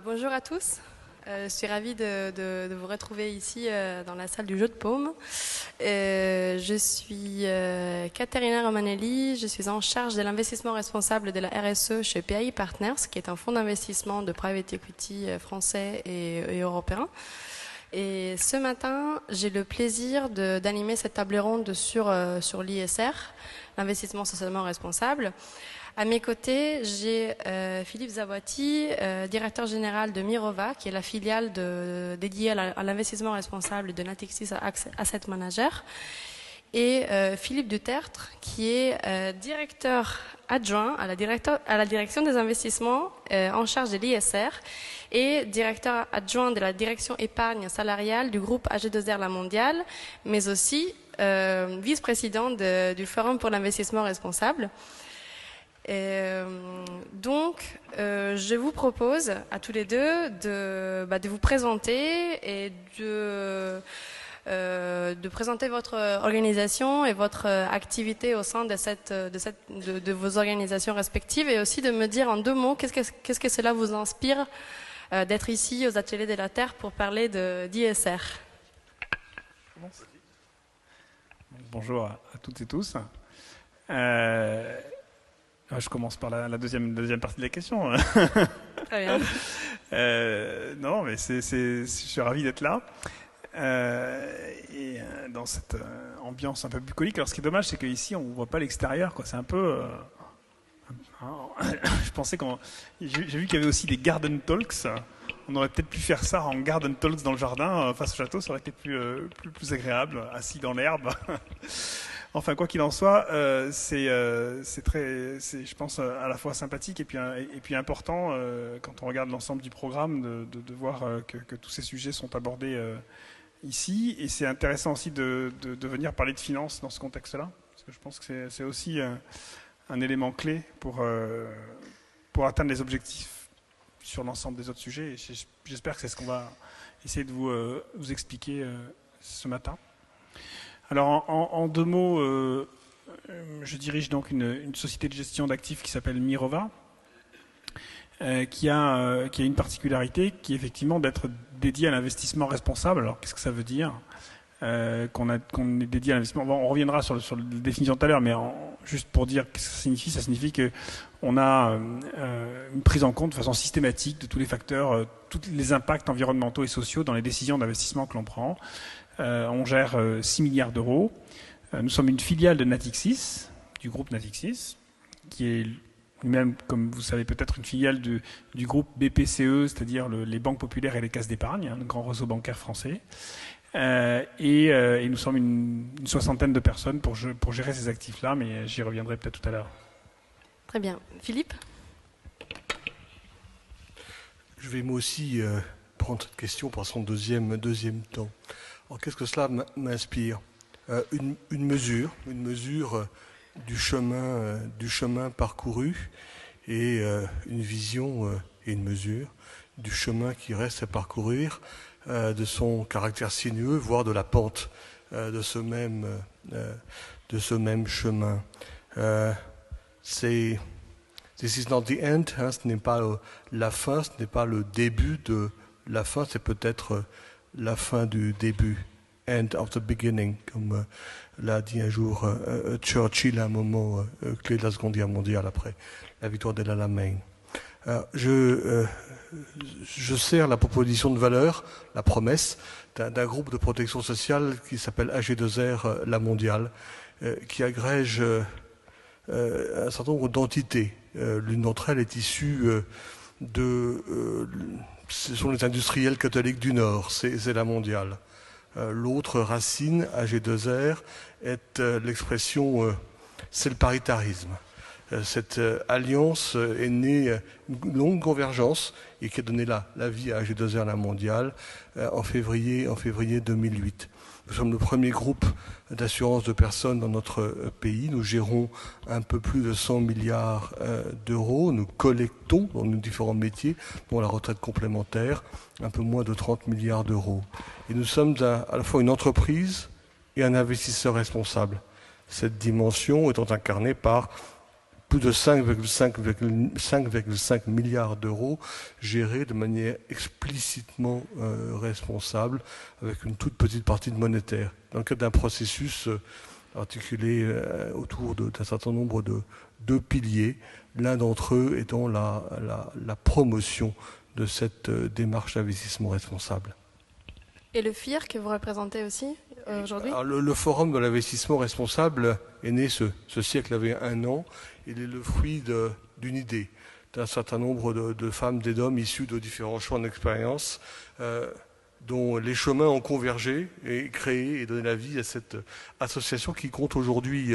Bonjour à tous. Je suis ravie de vous retrouver ici dans la salle du jeu de paume. Je suis Caterina Romanelli, je suis en charge de l'investissement responsable de la RSE chez PAI Partners, qui est un fonds d'investissement de private equity français et européen. Et ce matin, j'ai le plaisir d'animer cette table ronde sur l'ISR, l'investissement socialement responsable. À mes côtés, j'ai Philippe Zawati, directeur général de Mirova, qui est la filiale dédiée à l'investissement responsable de Natixis Asset Manager, et Philippe Dutertre, qui est directeur adjoint à la direction des investissements en charge de l'ISR et directeur adjoint de la direction épargne salariale du groupe AG2R La Mondiale, mais aussi vice-président du Forum pour l'investissement responsable. Je vous propose à tous les deux de vous présenter et de présenter votre organisation et votre activité au sein de vos organisations respectives, et aussi de me dire en 2 mots qu'est-ce que cela vous inspire d'être ici aux Ateliers de la Terre pour parler d'ISR. Bonjour à toutes et tous. Je commence par la deuxième partie de la question. Très bien. Non, mais je suis ravi d'être là. Dans cette ambiance un peu bucolique. Alors, ce qui est dommage, c'est qu'ici, on ne voit pas l'extérieur, quoi. C'est un peu... je pensais j'ai vu qu'il y avait aussi des garden talks. On aurait peut-être pu faire ça en garden talks dans le jardin, face au château. Ça aurait été plus agréable, assis dans l'herbe. Enfin, quoi qu'il en soit, c'est, je pense, à la fois sympathique et puis important quand on regarde l'ensemble du programme de voir que tous ces sujets sont abordés ici. Et c'est intéressant aussi de venir parler de finances dans ce contexte-là, parce que je pense que c'est aussi un élément clé pour atteindre les objectifs sur l'ensemble des autres sujets. Et j'espère que c'est ce qu'on va essayer de vous expliquer ce matin. Alors, en 2 mots, je dirige donc une société de gestion d'actifs qui s'appelle Mirova, qui a une particularité qui est effectivement d'être dédiée à l'investissement responsable. Alors, qu'est-ce que ça veut dire qu'on est dédié à l'investissement? On reviendra sur la définition tout à l'heure, mais juste pour dire ce que ça signifie qu'on a une prise en compte de façon systématique de tous les facteurs, tous les impacts environnementaux et sociaux dans les décisions d'investissement que l'on prend. On gère 6 milliards d'euros. Nous sommes une filiale de Natixis, du groupe Natixis, qui est lui-même, comme vous savez peut-être, une filiale du groupe BPCE, c'est-à-dire les banques populaires et les caisses d'épargne, le grand réseau bancaire français. Et nous sommes une 60aine de personnes pour gérer ces actifs-là, mais j'y reviendrai peut-être tout à l'heure. Très bien. Philippe ? Je vais moi aussi prendre cette question pour son deuxième temps. Alors, qu'est-ce que cela m'inspire? Une mesure du chemin parcouru, et une vision et une mesure du chemin qui reste à parcourir, de son caractère sinueux, voire de la pente de ce même chemin. This is not the end, ce n'est pas la fin, ce n'est pas le début de la fin, c'est peut-être la fin du début, end of the beginning, comme l'a dit un jour Churchill à un moment clé de la Seconde Guerre mondiale après la victoire d'El Alamein. Je sers la proposition de valeur, la promesse d'un groupe de protection sociale qui s'appelle AG2R La Mondiale, qui agrège un certain nombre d'entités. L'une d'entre elles est issue ce sont les industriels catholiques du Nord, c'est La Mondiale. L'autre racine, AG2R, est l'expression, c'est le paritarisme. Cette alliance est née une longue convergence et qui a donné la vie à AG2R La Mondiale en février 2008. Nous sommes le premier groupe d'assurance de personnes dans notre pays. Nous gérons un peu plus de 100 milliards d'euros. Nous collectons dans nos différents métiers, dont la retraite complémentaire, un peu moins de 30 milliards d'euros. Et nous sommes à la fois une entreprise et un investisseur responsable. Cette dimension étant incarnée par plus de 5,5 milliards d'euros gérés de manière explicitement responsable avec une toute petite partie de monétaire. Dans le cadre d'un processus articulé autour d'un certain nombre de deux piliers, l'un d'entre eux étant la promotion de cette démarche d'investissement responsable. Et le FIR que vous représentez aussi aujourd'hui? Le Forum de l'investissement responsable est né ce siècle avait 1 an. Il est le fruit d'une idée d'un certain nombre de femmes et d'hommes issus de différents champs d'expérience dont les chemins ont convergé et créé et donné la vie à cette association qui compte aujourd'hui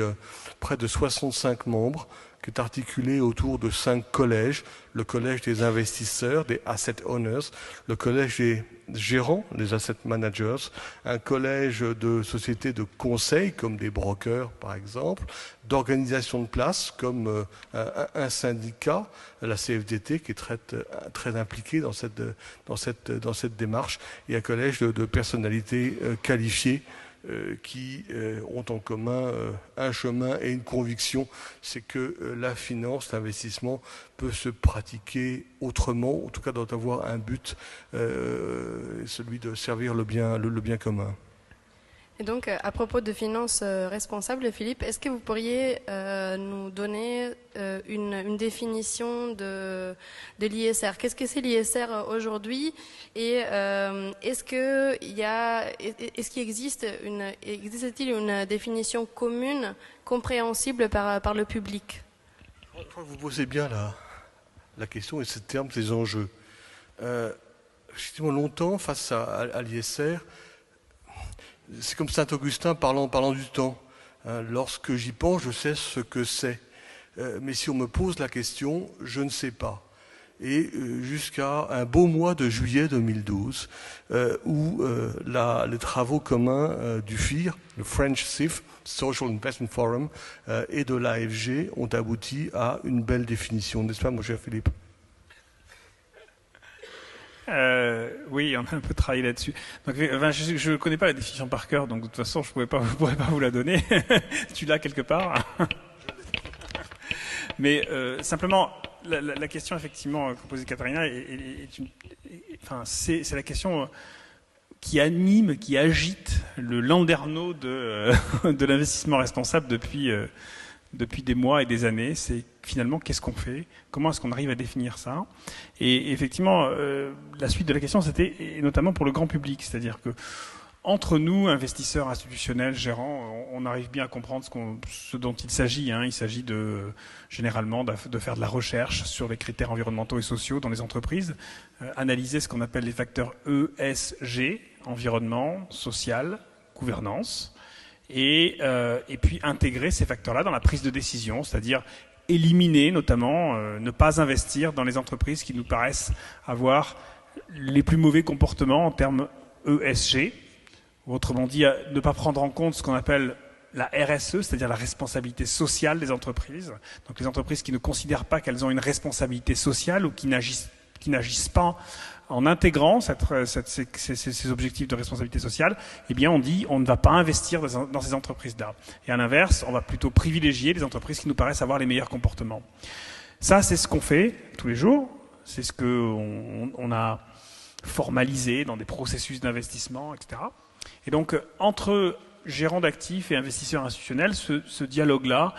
près de 65 membres, qui est articulée autour de 5 collèges: le collège des investisseurs, des asset owners, le collège des gérants, les asset managers, un collège de sociétés de conseil comme des brokers par exemple, d'organisations de place comme un syndicat, la CFDT, qui est très impliquée dans cette démarche, et un collège de personnalités qualifiées qui ont en commun un chemin et une conviction, c'est que la finance, l'investissement peut se pratiquer autrement, en tout cas doit avoir un but, celui de servir le bien commun. Et donc, à propos de finances responsables, Philippe, est-ce que vous pourriez nous donner une définition de l'ISR? Qu'est-ce que c'est l'ISR aujourd'hui? Et existe-t-il une définition commune, compréhensible par le public? Je crois que vous posez bien la question et ces termes, ces enjeux. Effectivement, longtemps, face à l'ISR, c'est comme Saint-Augustin parlant du temps. Lorsque j'y pense, je sais ce que c'est. Mais si on me pose la question, je ne sais pas. Et jusqu'à un beau mois de juillet 2012, où les travaux communs du FIR, le French SIF, Social Investment Forum, et de l'AFG ont abouti à une belle définition. N'est-ce pas, mon cher Philippe? Oui, on a un peu travaillé là-dessus. Donc, je ne connais pas la définition par cœur, donc de toute façon, je ne pourrais pas vous la donner. Tu l'as quelque part. Mais simplement, la question effectivement que posait Katharina c'est la question qui anime, qui agite le landerneau de l'investissement responsable depuis des mois et des années. C'est finalement qu'est-ce qu'on fait, comment est-ce qu'on arrive à définir ça. Et effectivement, la suite de la question, c'était et notamment pour le grand public, c'est-à-dire que entre nous, investisseurs institutionnels, gérants, on arrive bien à comprendre ce dont il s'agit. Il s'agit généralement de faire de la recherche sur les critères environnementaux et sociaux dans les entreprises, analyser ce qu'on appelle les facteurs ESG, environnement, social, gouvernance, et puis intégrer ces facteurs-là dans la prise de décision, c'est-à-dire éliminer notamment, ne pas investir dans les entreprises qui nous paraissent avoir les plus mauvais comportements en termes ESG. Autrement dit, ne pas prendre en compte ce qu'on appelle la RSE, c'est-à-dire la responsabilité sociale des entreprises. Donc les entreprises qui ne considèrent pas qu'elles ont une responsabilité sociale ou qui n'agissent pas en intégrant ces objectifs de responsabilité sociale, eh bien on dit on ne va pas investir dans ces entreprises-là. Et à l'inverse, on va plutôt privilégier les entreprises qui nous paraissent avoir les meilleurs comportements. Ça, c'est ce qu'on fait tous les jours. C'est ce qu'on a formalisé dans des processus d'investissement, etc. Et donc, entre gérants d'actifs et investisseurs institutionnels, ce dialogue-là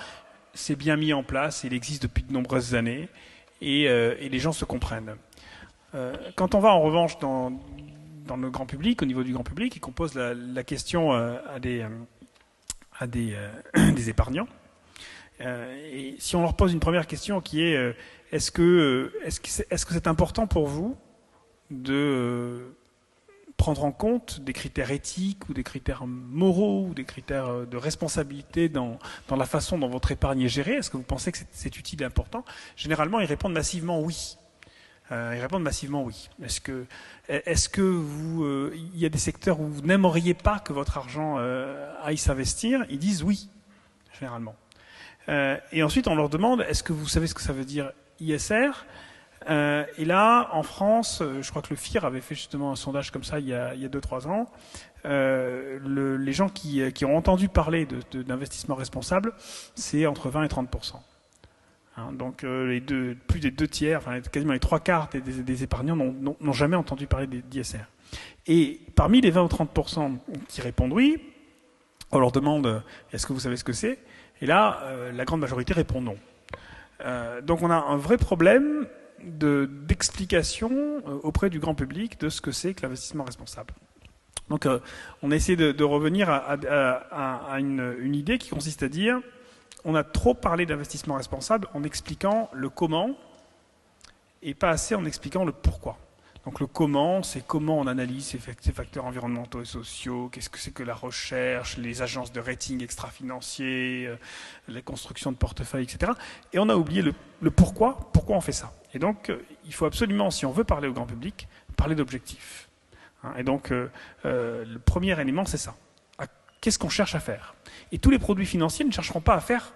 s'est bien mis en place, il existe depuis de nombreuses années, et les gens se comprennent. Quand on va en revanche dans le grand public, au niveau du grand public, et qu'on pose la question à des épargnants, et si on leur pose une première question qui est est-ce que c'est important pour vous de prendre en compte des critères éthiques ou des critères moraux ou des critères de responsabilité dans la façon dont votre épargne est gérée? Est-ce que vous pensez que c'est utile et important? Généralement, ils répondent massivement oui. Ils répondent massivement oui. Est-ce que vous, il y a des secteurs où vous n'aimeriez pas que votre argent aille s'investir? Ils disent oui, généralement. Et ensuite, on leur demande, est-ce que vous savez ce que ça veut dire ISR? Et là, en France, je crois que le FIR avait fait justement un sondage comme ça il y a 2-3 ans. Les gens qui ont entendu parler d'investissement responsable, c'est entre 20 et 30%. Donc plus des 2 tiers, enfin quasiment les 3 quarts des épargnants n'ont jamais entendu parler d'ISR. Et parmi les 20 ou 30% qui répondent oui, on leur demande est-ce que vous savez ce que c'est? Et là, la grande majorité répond non. Donc on a un vrai problème d'explication auprès du grand public de ce que c'est que l'investissement responsable. Donc on a essayé de revenir à une idée qui consiste à dire on a trop parlé d'investissement responsable en expliquant le comment et pas assez en expliquant le pourquoi. Donc le comment, c'est comment on analyse ces facteurs environnementaux et sociaux, qu'est-ce que c'est que la recherche, les agences de rating extra-financiers, la construction de portefeuilles, etc. Et on a oublié le pourquoi on fait ça. Et donc il faut absolument, si on veut parler au grand public, parler d'objectifs. Et donc le premier élément, c'est ça. Qu'est-ce qu'on cherche à faire? Et tous les produits financiers ne chercheront pas à faire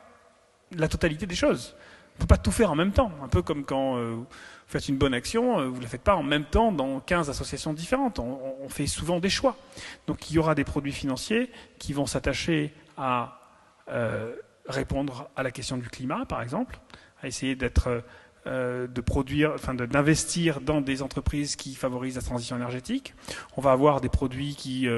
la totalité des choses. On ne peut pas tout faire en même temps. Un peu comme quand vous faites une bonne action, vous ne la faites pas en même temps dans 15 associations différentes. On fait souvent des choix. Donc il y aura des produits financiers qui vont s'attacher à répondre à la question du climat, par exemple, à essayer d'investir dans des entreprises qui favorisent la transition énergétique. On va avoir des produits qui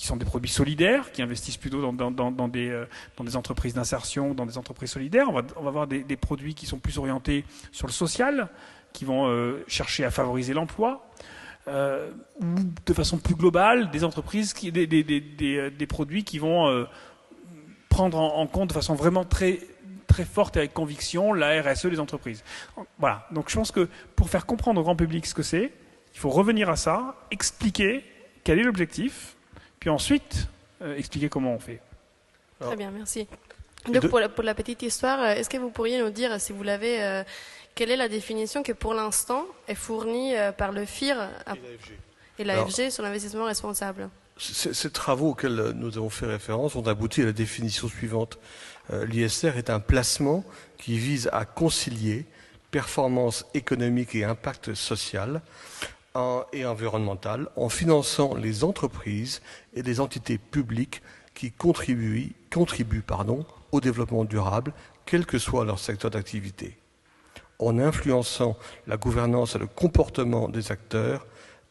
sont des produits solidaires, qui investissent plutôt dans des entreprises d'insertion, dans des entreprises solidaires. On va avoir des produits qui sont plus orientés sur le social, qui vont chercher à favoriser l'emploi, ou de façon plus globale, des entreprises, des produits qui vont prendre en compte de façon vraiment très, très forte et avec conviction la RSE des entreprises. Voilà. Donc je pense que pour faire comprendre au grand public ce que c'est, il faut revenir à ça, expliquer quel est l'objectif, puis ensuite expliquer comment on fait. Très bien, merci. Donc pour la petite histoire, est-ce que vous pourriez nous dire, si vous l'avez, quelle est la définition que pour l'instant est fournie par le FIR et l'AFG sur l'investissement responsable? Ces travaux auxquels nous avons fait référence ont abouti à la définition suivante. L'ISR est un placement qui vise à concilier performance économique et impact social et environnemental en finançant les entreprises et les entités publiques qui contribuent au développement durable, quel que soit leur secteur d'activité. En influençant la gouvernance et le comportement des acteurs,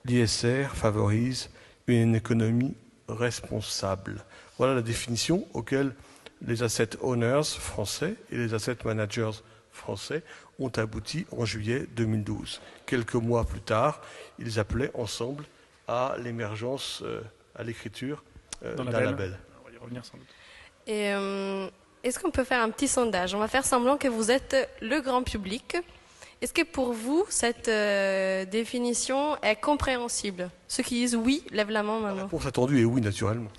l'ISR favorise une économie responsable. Voilà la définition auquel les asset owners français et les asset managers français ont abouti en juillet 2012. Quelques mois plus tard, ils appelaient ensemble à l'émergence, à l'écriture d'un label. On va y revenir sans doute. Et est-ce qu'on peut faire un petit sondage? On va faire semblant que vous êtes le grand public. Est-ce que pour vous, cette définition est compréhensible? Ceux qui disent oui, lèvent la main maintenant. La réponse attendue est oui, naturellement.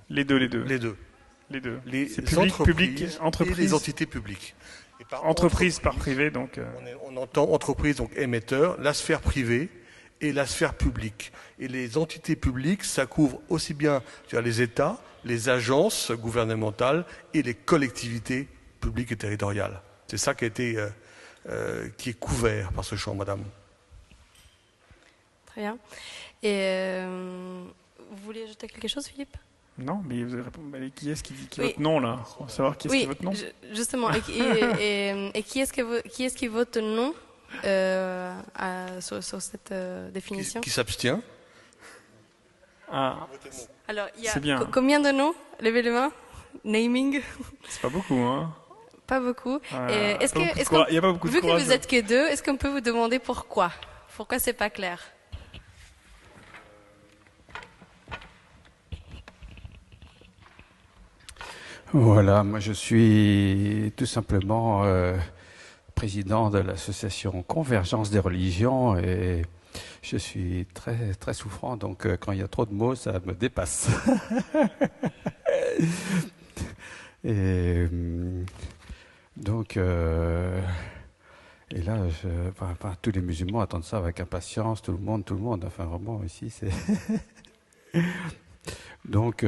Les deux. Les entreprises et les entités publiques. Et entreprise par privé, donc. On entend entreprise, donc émetteur, la sphère privée et la sphère publique. Et les entités publiques, ça couvre aussi bien les États, les agences gouvernementales et les collectivités publiques et territoriales. C'est ça qui est couvert par ce champ, madame. Très bien. Et vous voulez ajouter quelque chose, Philippe? Non, mais vous avez répondu. Qui est-ce qui vote non, là? On va savoir qui est-ce qui vote non. Justement. Et qui est-ce qui vote non sur cette définition? Qui s'abstient? Ah, Alors, il y a bien. Combien de non? Levez les mains. Naming. C'est pas beaucoup, hein? Pas beaucoup. Il n'y a pas beaucoup de vu courage. Que vous êtes que deux, est-ce qu'on peut vous demander pourquoi? Pourquoi c'est pas clair? Voilà, moi je suis tout simplement président de l'association Convergence des religions et je suis très, très souffrant, donc quand il y a trop de mots, ça me dépasse. Et donc, et là, tous les musulmans attendent ça avec impatience, tout le monde, enfin vraiment ici c'est... Donc,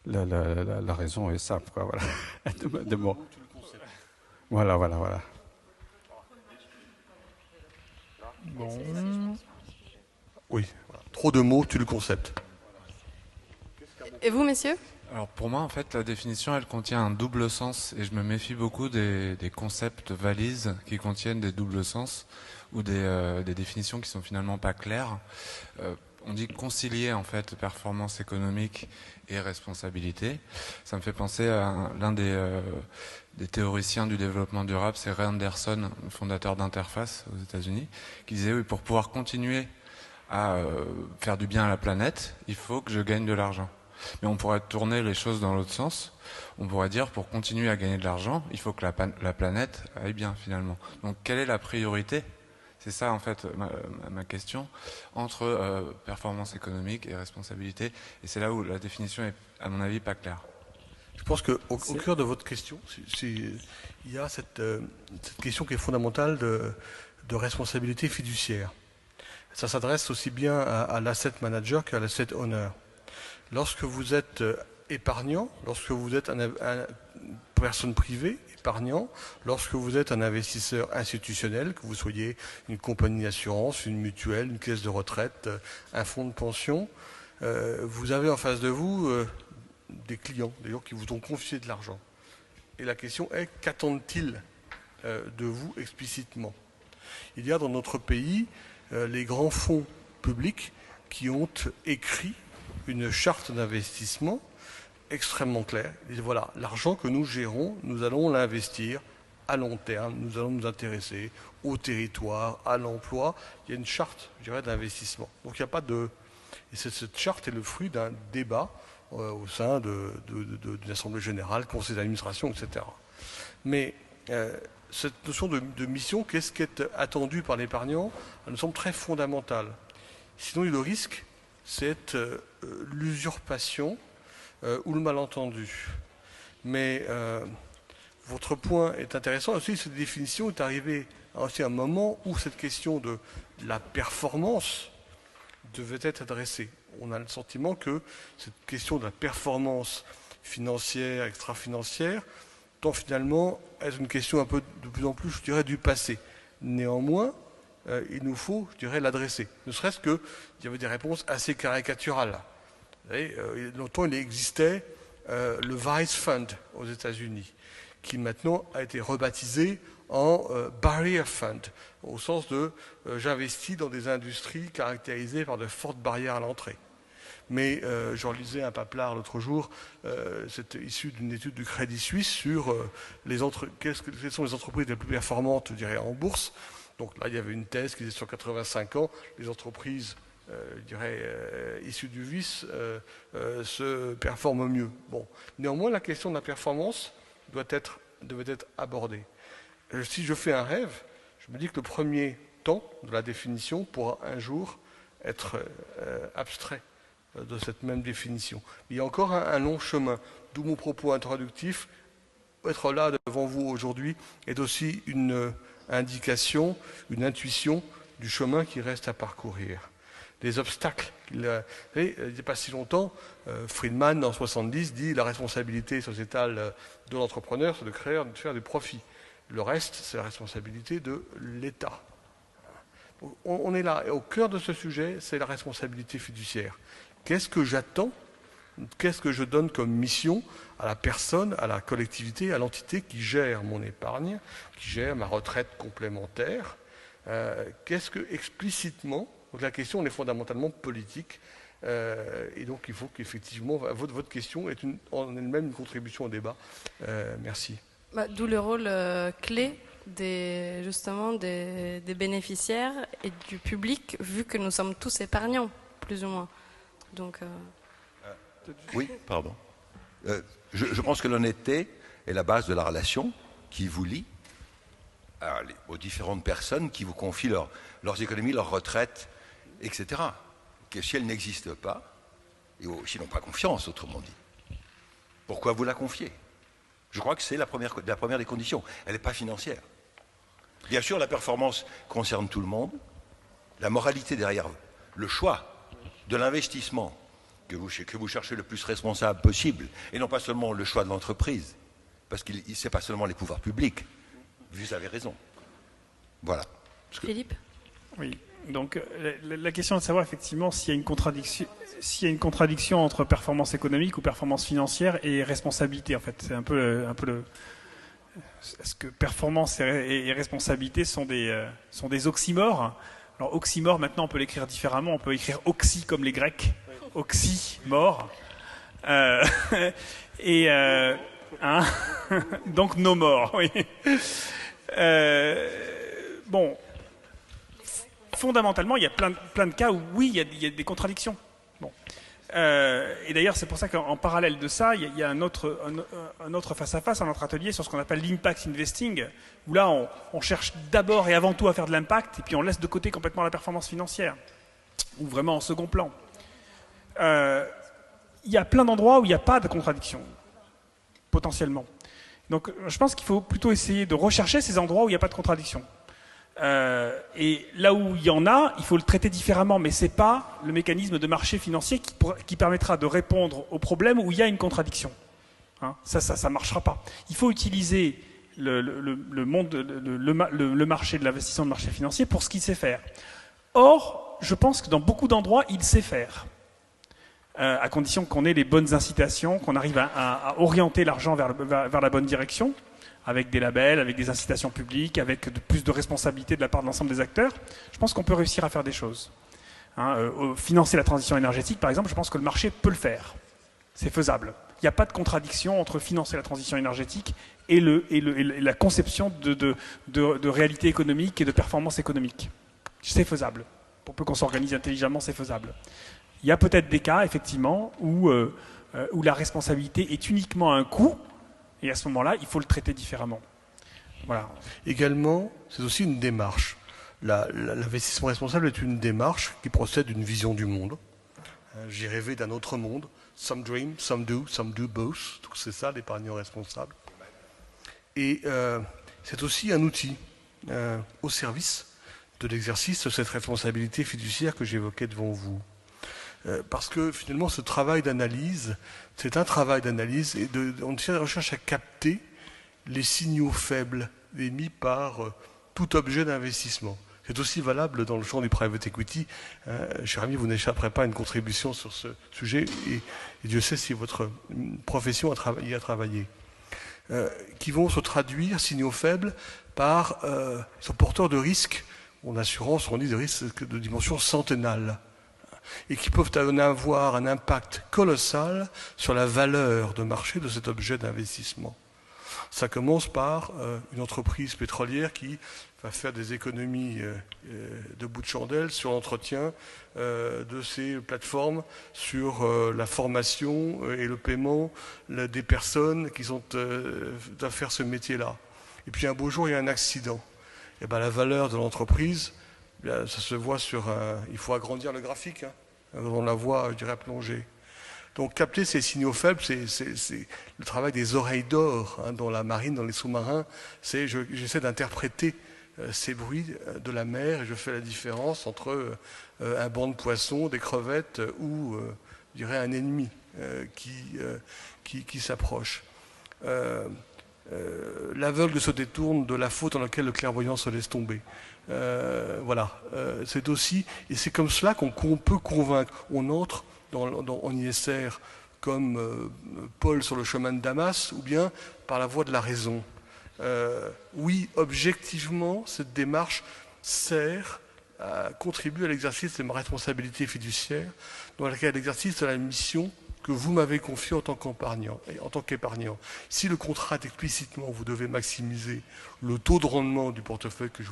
la raison est simple, quoi, voilà. de mots. Voilà. Bon. Oui, voilà. Trop de mots, tu le concept. Et vous, messieurs? Alors pour moi, en fait, la définition, elle contient un double sens et je me méfie beaucoup des concepts valises qui contiennent des doubles sens ou des définitions qui sont finalement pas claires. On dit concilier en fait performance économique et responsabilité. Ça me fait penser à l'un des théoriciens du développement durable, c'est Ray Anderson, fondateur d'Interface aux États-Unis, qui disait oui, pour pouvoir continuer à faire du bien à la planète, il faut que je gagne de l'argent. Mais on pourrait tourner les choses dans l'autre sens. On pourrait dire pour continuer à gagner de l'argent, il faut que la planète aille bien finalement. Donc quelle est la priorité ? C'est ça en fait ma question, entre performance économique et responsabilité. Et c'est là où la définition est, à mon avis, pas claire. Je pense qu'au cœur de votre question, il y a cette question qui est fondamentale de responsabilité fiduciaire. Ça s'adresse aussi bien à l'asset manager qu'à l'asset owner. Lorsque vous êtes épargnant, lorsque vous êtes une personne privée, épargnant, lorsque vous êtes un investisseur institutionnel, que vous soyez une compagnie d'assurance, une mutuelle, une caisse de retraite, un fonds de pension, vous avez en face de vous des clients, des gens qui vous ont confié de l'argent. Et la question est, qu'attendent-ils de vous explicitement? Il y a dans notre pays les grands fonds publics qui ont écrit une charte d'investissement extrêmement claire. Ils disent, voilà, l'argent que nous gérons, nous allons l'investir à long terme, nous allons nous intéresser au territoire, à l'emploi. Il y a une charte, je dirais, d'investissement. Donc il n'y a pas de... Et cette charte est le fruit d'un débat au sein d'une assemblée générale, conseil d'administration, etc. Mais cette notion de mission, qu'est-ce qui est attendu par l'épargnant, elle nous semble très fondamentale. Sinon, le risque, c'est l'usurpation ou le malentendu. Mais votre point est intéressant. Aussi, cette définition est arrivée à un moment où cette question de la performance devait être adressée. On a le sentiment que cette question de la performance financière, extra-financière, tend finalement à être une question un peu de plus en plus, je dirais, du passé. Néanmoins, il nous faut, je dirais, l'adresser. Ne serait-ce qu'il y avait des réponses assez caricaturales. Vous savez, longtemps, il existait le Vice Fund aux États-Unis, qui maintenant a été rebaptisé en Barrier Fund, au sens de j'investis dans des industries caractérisées par de fortes barrières à l'entrée. Mais j'en lisais un paplard l'autre jour, c'était issu d'une étude du Crédit Suisse sur quelles sont les entreprises les plus performantes, je dirais, en bourse. Donc là, il y avait une thèse qui disait sur 85 ans, les entreprises, je dirais, issues du vice se performent mieux. Bon. Néanmoins, la question de la performance devait être abordée. Si je fais un rêve, je me dis que le premier temps de la définition pourra un jour être abstrait de cette même définition. Il y a encore un long chemin, d'où mon propos introductif. Être là devant vous aujourd'hui est aussi une indication, une intuition du chemin qui reste à parcourir. Des obstacles. Il n'y a pas si longtemps, Friedman, en 70, dit la responsabilité sociétale de l'entrepreneur, c'est de faire du profit. Le reste, c'est la responsabilité de l'État. On est là. Et au cœur de ce sujet, c'est la responsabilité fiduciaire. Qu'est-ce que j'attends? Qu'est-ce que je donne comme mission à la personne, à la collectivité, à l'entité qui gère mon épargne, qui gère ma retraite complémentaire? Qu'est-ce que explicitement, donc la question elle est fondamentalement politique, et donc il faut qu'effectivement votre question est en elle-même une contribution au débat. Merci. D'où le rôle clé justement des bénéficiaires et du public, vu que nous sommes tous épargnants, plus ou moins. Donc, Oui, pardon. Je pense que l'honnêteté est la base de la relation qui vous lie aux différentes personnes qui vous confient leurs économies, leurs retraites, etc. Que si elles n'existent pas, et s'ils n'ont pas confiance, autrement dit, pourquoi vous la confiez? Je crois que c'est la première des conditions. Elle n'est pas financière. Bien sûr, la performance concerne tout le monde. La moralité derrière le choix de l'investissement que vous cherchez le plus responsable possible, et non pas seulement le choix de l'entreprise, parce que ce n'est pas seulement les pouvoirs publics. Vous avez raison. Voilà. Philippe? Oui. Donc la question est de savoir effectivement s'il y a une contradiction entre performance économique ou performance financière et responsabilité. En fait, c'est un peu le. Est-ce que performance et responsabilité sont des oxymores? Alors oxymore, maintenant on peut l'écrire différemment. On peut écrire oxy comme les Grecs. Oxy, mort. Hein donc no more. Oui. Bon. Fondamentalement, il y a plein de cas où, oui, il y a des contradictions. Bon. Et d'ailleurs, c'est pour ça qu'en parallèle de ça, il y a un autre face-à-face, un autre atelier sur ce qu'on appelle l'impact investing, où là, on cherche d'abord et avant tout à faire de l'impact, et puis on laisse de côté complètement la performance financière, ou vraiment en second plan. Il y a plein d'endroits où il n'y a pas de contradiction, potentiellement. Donc, je pense qu'il faut plutôt essayer de rechercher ces endroits où il n'y a pas de contradiction. Et là où il y en a, il faut le traiter différemment, mais ce n'est pas le mécanisme de marché financier qui permettra de répondre aux problèmes où il y a une contradiction. Hein, ça ne marchera pas. Il faut utiliser le marché de l'investissement, le marché financier pour ce qu'il sait faire. Or, je pense que dans beaucoup d'endroits, il sait faire. À condition qu'on ait les bonnes incitations, qu'on arrive à orienter l'argent vers la bonne direction, avec des labels, avec des incitations publiques, avec plus de responsabilité de la part de l'ensemble des acteurs, je pense qu'on peut réussir à faire des choses. Financer la transition énergétique, par exemple, je pense que le marché peut le faire. C'est faisable. Il n'y a pas de contradiction entre financer la transition énergétique et la conception de réalité économique et de performance économique. C'est faisable. Pour peu qu'on s'organise intelligemment, c'est faisable. Il y a peut-être des cas, effectivement, où la responsabilité est uniquement un coût, et à ce moment-là, il faut le traiter différemment. Voilà. Également, c'est aussi une démarche. L'investissement responsable est une démarche qui procède d'une vision du monde. J'ai rêvé d'un autre monde. Some dream, some do both. C'est ça, l'épargnant responsable. Et c'est aussi un outil au service de l'exercice de cette responsabilité fiduciaire que j'évoquais devant vous. Parce que finalement, ce travail d'analyse, c'est un travail d'analyse et on recherche à capter les signaux faibles émis par tout objet d'investissement. C'est aussi valable dans le champ du private equity. Cher ami, vous n'échapperez pas à une contribution sur ce sujet et Dieu sait si votre profession y a travaillé. Qui vont se traduire, signaux faibles, par ce porteur de risques, en assurance, on dit de risques de dimension centennale, et qui peuvent avoir un impact colossal sur la valeur de marché de cet objet d'investissement. Ça commence par une entreprise pétrolière qui va faire des économies de bout de chandelle sur l'entretien de ces plateformes, sur la formation et le paiement des personnes qui doivent faire ce métier-là. Et puis un beau jour, il y a un accident. Et bien, la valeur de l'entreprise, ça se voit sur il faut agrandir le graphique, hein. On la voit, je dirais, plonger. Donc capter ces signaux faibles, c'est le travail des oreilles d'or, hein, dans la marine, dans les sous-marins. J'essaie d'interpréter ces bruits de la mer et je fais la différence entre un banc de poissons, des crevettes ou, je dirais, un ennemi qui s'approche. L'aveugle se détourne de la faute dans laquelle le clairvoyant se laisse tomber. Voilà, c'est aussi, et c'est comme cela qu'on peut convaincre. On entre en ISR comme Paul sur le chemin de Damas, ou bien par la voie de la raison. Oui, objectivement, cette démarche sert à contribuer à l'exercice de ma responsabilité fiduciaire, dans laquelle l'exercice de la mission que vous m'avez confiée en tant qu'épargnant. Si le contrat est explicitement, vous devez maximiser le taux de rendement du portefeuille que je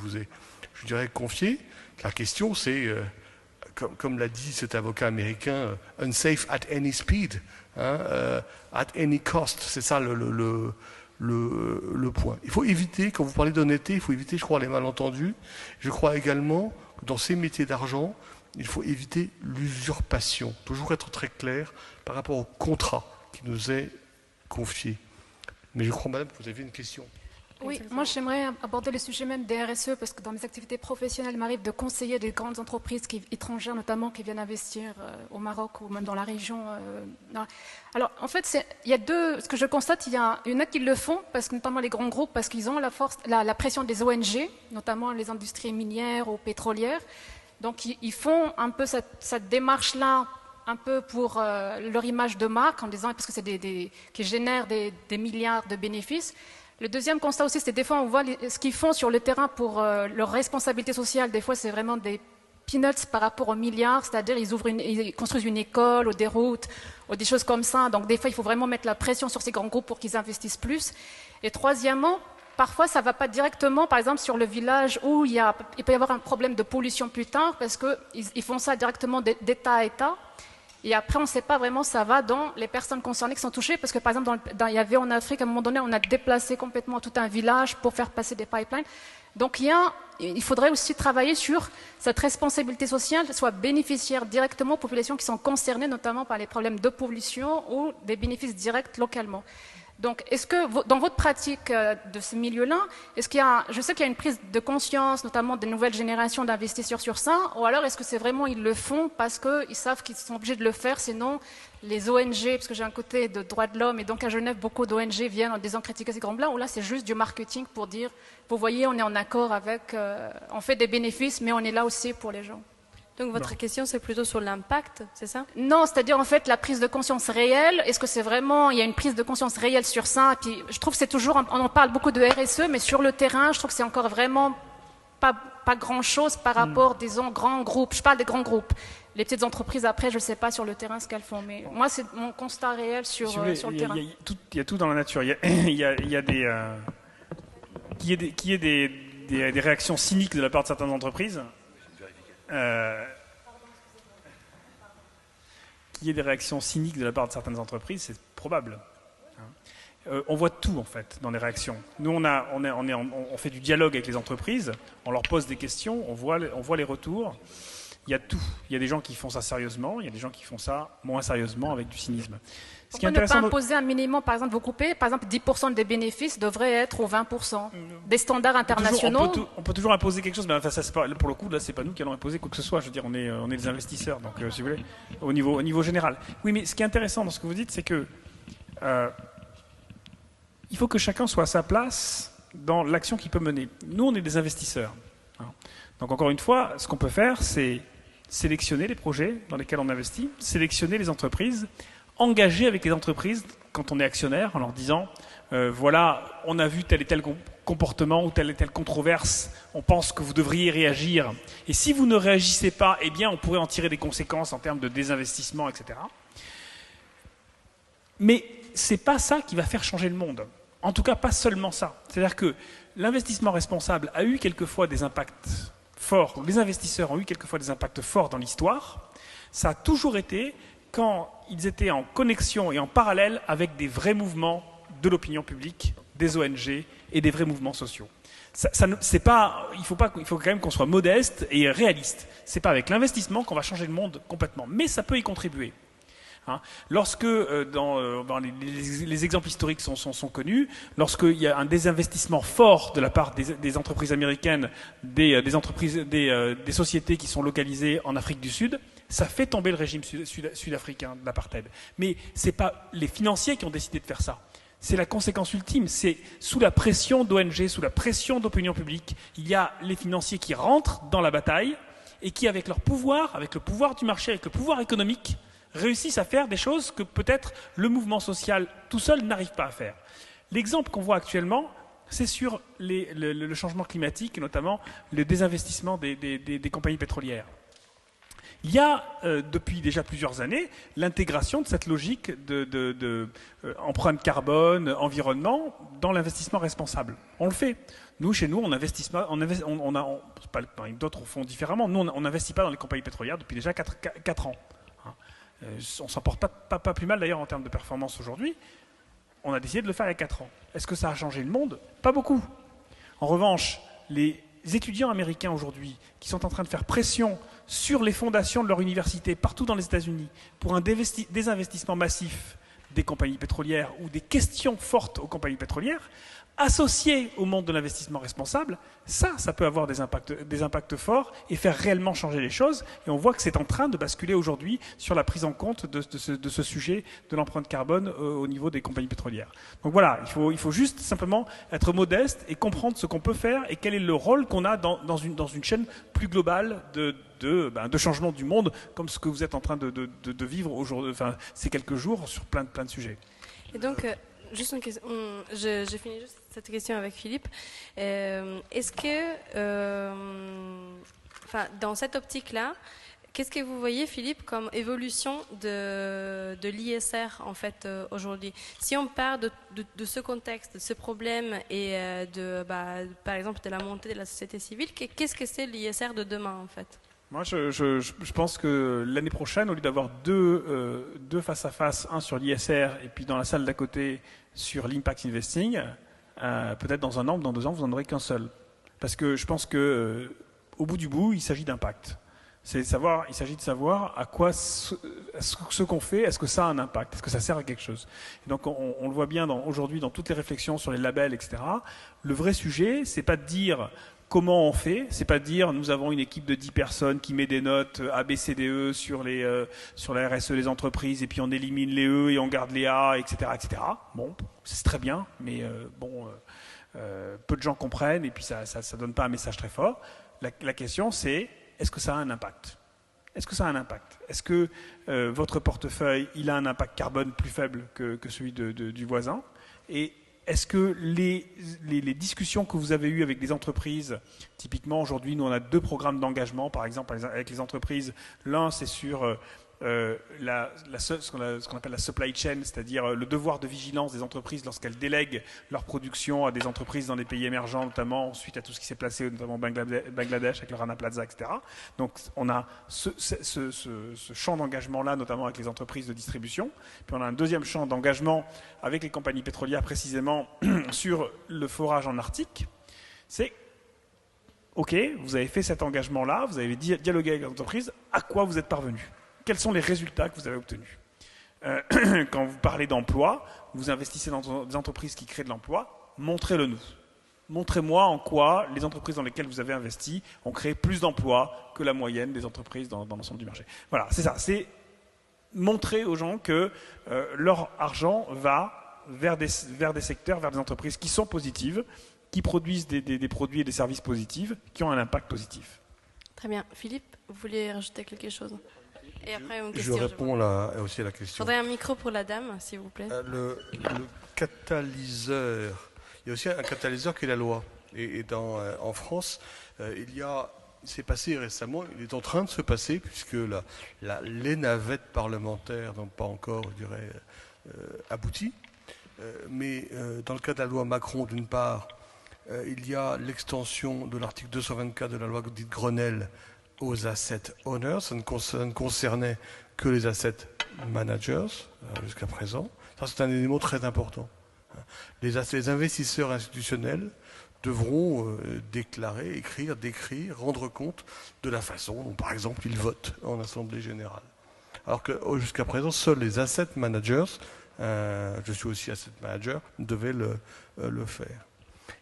dirais, confié, la question c'est comme l'a dit cet avocat américain, unsafe at any speed, at any cost. C'est ça le point. Il faut éviter, quand vous parlez d'honnêteté, il faut éviter, je crois, les malentendus. Je crois également que dans ces métiers d'argent, il faut éviter l'usurpation. Toujours être très clair par rapport au contrat qui nous est confié. Mais je crois, madame, que vous avez une question. Oui, moi j'aimerais aborder le sujet même des RSE parce que dans mes activités professionnelles, il m'arrive de conseiller des grandes entreprises étrangères notamment qui viennent investir au Maroc ou même dans la région. Alors en fait, il y a deux. Ce que je constate, il y en a qui le font parce que notamment les grands groupes parce qu'ils ont la pression des ONG, notamment les industries minières ou pétrolières. Donc ils font un peu cette démarche-là un peu pour leur image de marque en disant parce que c'est qui génèrent des milliards de bénéfices. Le deuxième constat aussi, c'est des fois on voit ce qu'ils font sur le terrain pour leur responsabilité sociale. Des fois, c'est vraiment des peanuts par rapport aux milliards, c'est-à-dire ils construisent une école ou des routes ou des choses comme ça. Donc des fois, il faut vraiment mettre la pression sur ces grands groupes pour qu'ils investissent plus. Et troisièmement, parfois, ça ne va pas directement, par exemple, sur le village où il peut y avoir un problème de pollution plus tard parce qu'ils font ça directement d'État à État. Et après, on ne sait pas vraiment ça va dans les personnes concernées qui sont touchées, parce que par exemple, il y avait en Afrique, à un moment donné, on a déplacé complètement tout un village pour faire passer des pipelines. Donc il faudrait aussi travailler sur cette responsabilité sociale, soit bénéficiaire directement aux populations qui sont concernées, notamment par les problèmes de pollution ou des bénéfices directs localement. Donc, est-ce que dans votre pratique de ce milieu-là, je sais qu'il y a une prise de conscience, notamment des nouvelles générations d'investisseurs sur ça, ou alors est-ce que c'est vraiment ils le font parce qu'ils savent qu'ils sont obligés de le faire, sinon les ONG, parce que j'ai un côté de droits de l'homme, et donc à Genève, beaucoup d'ONG viennent en disant critiquer ces grands blancs, ou là c'est juste du marketing pour dire, vous voyez, on est en accord avec, on fait des bénéfices, mais on est là aussi pour les gens. Donc votre question, c'est plutôt sur l'impact, c'est ça? Non, c'est-à-dire en fait la prise de conscience réelle. Est-ce que c'est vraiment, il y a une prise de conscience réelle sur ça? Et puis je trouve que c'est toujours, on en parle beaucoup de RSE, mais sur le terrain, je trouve que c'est encore vraiment pas grand-chose par rapport, disons, grands groupes. Je parle des grands groupes. Les petites entreprises, après, je ne sais pas sur le terrain ce qu'elles font, mais moi, c'est mon constat réel sur le terrain. Il y a tout dans la nature. Il y a des réactions cyniques de la part de certaines entreprises. Qu'il y ait des réactions cyniques de la part de certaines entreprises, c'est probable. On voit tout en fait dans les réactions. Nous, on fait du dialogue avec les entreprises, on leur pose des questions, on voit les retours. Il y a tout. Il y a des gens qui font ça sérieusement, il y a des gens qui font ça moins sérieusement avec du cynisme. Pourquoi ne pas imposer un minimum, par exemple, vous coupez, par exemple, 10% des bénéfices devraient être aux 20%, des standards internationaux. On peut toujours imposer quelque chose, mais enfin, pour le coup, là, c'est pas nous qui allons imposer quoi que ce soit. Je veux dire, on est des investisseurs, donc si vous voulez, au niveau général. Oui, mais ce qui est intéressant dans ce que vous dites, c'est que il faut que chacun soit à sa place dans l'action qu'il peut mener. Nous, on est des investisseurs. Donc encore une fois, ce qu'on peut faire, c'est sélectionner les projets dans lesquels on investit, sélectionner les entreprises, engager avec les entreprises quand on est actionnaire en leur disant voilà, on a vu tel et tel comportement ou telle et telle controverse, on pense que vous devriez réagir. Et si vous ne réagissez pas, eh bien on pourrait en tirer des conséquences en termes de désinvestissement, etc. Mais ce n'est pas ça qui va faire changer le monde. En tout cas, pas seulement ça. C'est-à-dire que l'investissement responsable a eu quelquefois des impacts forts, les investisseurs ont eu quelquefois des impacts forts dans l'histoire. Ça a toujours été quand ils étaient en connexion et en parallèle avec des vrais mouvements de l'opinion publique, des ONG et des vrais mouvements sociaux. Il faut quand même qu'on soit modeste et réaliste. C'est pas avec l'investissement qu'on va changer le monde complètement, mais ça peut y contribuer. Lorsque, les exemples historiques sont connus, lorsqu'il y a un désinvestissement fort de la part des entreprises américaines, des sociétés qui sont localisées en Afrique du Sud, ça fait tomber le régime sud-africain de l'apartheid. Mais ce n'est pas les financiers qui ont décidé de faire ça. C'est la conséquence ultime. C'est sous la pression d'ONG, sous la pression d'opinion publique, il y a les financiers qui rentrent dans la bataille et qui, avec leur pouvoir, avec le pouvoir du marché, avec le pouvoir économique, réussissent à faire des choses que peut-être le mouvement social tout seul n'arrive pas à faire. L'exemple qu'on voit actuellement, c'est sur le changement climatique, et notamment le désinvestissement des compagnies pétrolières. Il y a, depuis déjà plusieurs années, l'intégration de cette logique empreinte carbone, environnement, dans l'investissement responsable. On le fait. Nous, chez nous, on investit pas, d'autres font différemment. Nous, on n'investit pas dans les compagnies pétrolières depuis déjà 4 ans. On s'en porte pas plus mal d'ailleurs en termes de performance aujourd'hui. On a décidé de le faire il y a 4 ans. Est-ce que ça a changé le monde? Pas beaucoup. En revanche, les étudiants américains aujourd'hui qui sont en train de faire pression sur les fondations de leur université partout dans les États-Unis pour un désinvestissement massif des compagnies pétrolières ou des questions fortes aux compagnies pétrolières, associées au monde de l'investissement responsable, ça peut avoir des impacts forts et faire réellement changer les choses. Et on voit que c'est en train de basculer aujourd'hui sur la prise en compte de ce sujet de l'empreinte carbone au niveau des compagnies pétrolières. Donc voilà, il faut juste simplement être modeste et comprendre ce qu'on peut faire et quel est le rôle qu'on a dans une chaîne plus globale de changement du monde, comme ce que vous êtes en train de vivre aujourd'hui, enfin, ces quelques jours sur plein de sujets. Et donc, juste une question, je finis juste cette question avec Philippe. Est-ce que, dans cette optique-là, qu'est-ce que vous voyez, Philippe, comme évolution de l'ISR en fait aujourd'hui? Si on part de ce contexte, de ce problème et par exemple de la montée de la société civile, qu'est-ce que c'est l'ISR de demain en fait? Moi, je pense que l'année prochaine, au lieu d'avoir deux face-à-face, un sur l'ISR et puis dans la salle d'à côté sur l'impact investing, peut-être dans 1 an ou dans 2 ans, vous n'en aurez qu'un seul. Parce que je pense que au bout du bout, il s'agit d'impact. Il s'agit de savoir à quoi ce qu'on fait, est-ce que ça a un impact, est-ce que ça sert à quelque chose. Et donc on le voit bien aujourd'hui dans toutes les réflexions sur les labels, etc. Le vrai sujet, c'est pas de dire comment on fait, c'est pas de dire nous avons une équipe de 10 personnes qui met des notes A, B, C, D, E sur la RSE des entreprises et puis on élimine les E et on garde les A, etc. etc. Bon, c'est très bien, mais peu de gens comprennent et puis ça donne pas un message très fort. La question c'est, est-ce que ça a un impact? Est-ce que ça a un impact? Est-ce que votre portefeuille, il a un impact carbone plus faible que celui du voisin? Et est-ce que les discussions que vous avez eues avec des entreprises, typiquement aujourd'hui, nous on a 2 programmes d'engagement, par exemple avec les entreprises. L'un c'est sur ce qu'on appelle la supply chain, c'est-à-dire le devoir de vigilance des entreprises lorsqu'elles délèguent leur production à des entreprises dans des pays émergents, notamment suite à tout ce qui s'est passé, notamment Bangladesh avec le Rana Plaza, etc. Donc on a ce champ d'engagement-là, notamment avec les entreprises de distribution. Puis on a un deuxième champ d'engagement avec les compagnies pétrolières, précisément sur le forage en Arctique. C'est OK, vous avez fait cet engagement-là, vous avez dialogué avec les entreprises, à quoi vous êtes parvenu? Quels sont les résultats que vous avez obtenus? Quand vous parlez d'emploi, vous investissez dans des entreprises qui créent de l'emploi, montrez-le-nous. Montrez-moi en quoi les entreprises dans lesquelles vous avez investi ont créé plus d'emplois que la moyenne des entreprises dans l'ensemble du marché. Voilà, c'est ça. C'est montrer aux gens que leur argent va vers des secteurs, vers des entreprises qui sont positives, qui produisent des produits et des services positifs, qui ont un impact positif. Très bien. Philippe, vous voulez rajouter quelque chose? Et après, une question, je réponds aussi à la question. Je voudrais un micro pour la dame, s'il vous plaît. Le catalyseur, il y a aussi un catalyseur qui est la loi. Et en France, c'est passé récemment, il est en train de se passer, puisque les navettes parlementaires n'ont pas encore, je dirais, abouti. Mais dans le cas de la loi Macron, d'une part, il y a l'extension de l'article 224 de la loi dite Grenelle aux asset owners. Ça ne concernait que les asset managers jusqu'à présent. Ça, c'est un élément très important. Les investisseurs institutionnels devront déclarer, décrire, rendre compte de la façon dont, par exemple, ils votent en assemblée générale. Alors que jusqu'à présent, seuls les asset managers, je suis aussi asset manager, devaient le faire.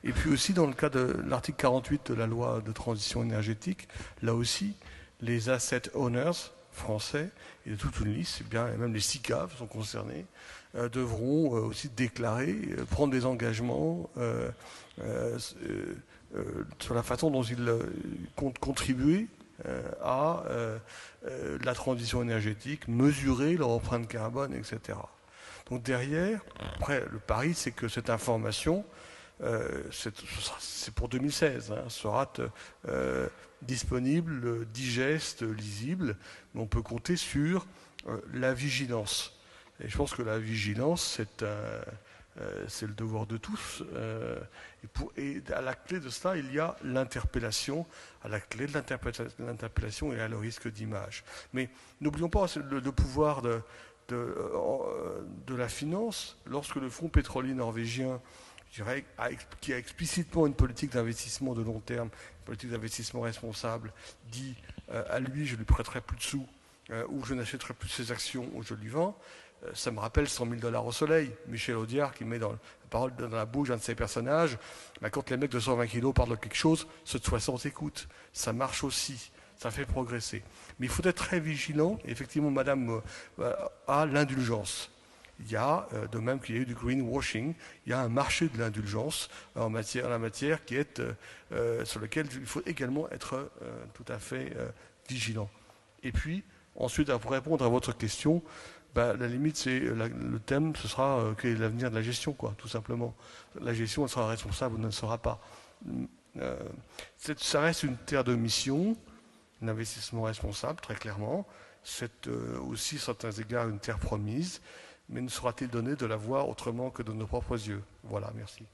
Et puis aussi, dans le cas de l'article 48 de la loi de transition énergétique, là aussi, les asset owners français, et de toute une liste, bien, et même les SICAV sont concernés, devront aussi déclarer, prendre des engagements sur la façon dont ils comptent contribuer à la transition énergétique, mesurer leur empreinte carbone, etc. Donc derrière, après, le pari, c'est que cette information c'est pour 2016, sera disponible, digeste, lisible, mais on peut compter sur la vigilance. Et je pense que la vigilance, c'est le devoir de tous. Et à la clé de cela, il y a l'interpellation. À la clé de l'interpellation, il y a le risque d'image. Mais n'oublions pas le pouvoir de la finance. Lorsque le Fonds pétrolier norvégien, je dirais, qui a explicitement une politique d'investissement de long terme, une politique d'investissement responsable, dit à lui, je lui prêterai plus de sous, ou je n'achèterai plus ses actions, ou je lui vends. Ça me rappelle $100 000 au soleil. Michel Audiard qui met la parole dans la bouche d'un de ses personnages. Quand les mecs de 120 kilos parlent de quelque chose, ceux de 60 écoutent. Ça marche aussi. Ça fait progresser. Mais il faut être très vigilant. Et effectivement, madame a l'indulgence. Il y a, de même qu'il y a eu du greenwashing, il y a un marché de l'indulgence en la matière qui est, sur lequel il faut également être tout à fait vigilant. Et puis, ensuite, pour répondre à votre question, la limite, le thème, ce sera quel est l'avenir de la gestion, quoi, tout simplement. La gestion, elle sera responsable ou ne le sera pas. Ça reste une terre de mission, un investissement responsable, très clairement. C'est aussi, à certains égards, une terre promise, mais ne sera-t-il donné de la voir autrement que de nos propres yeux? Voilà, merci.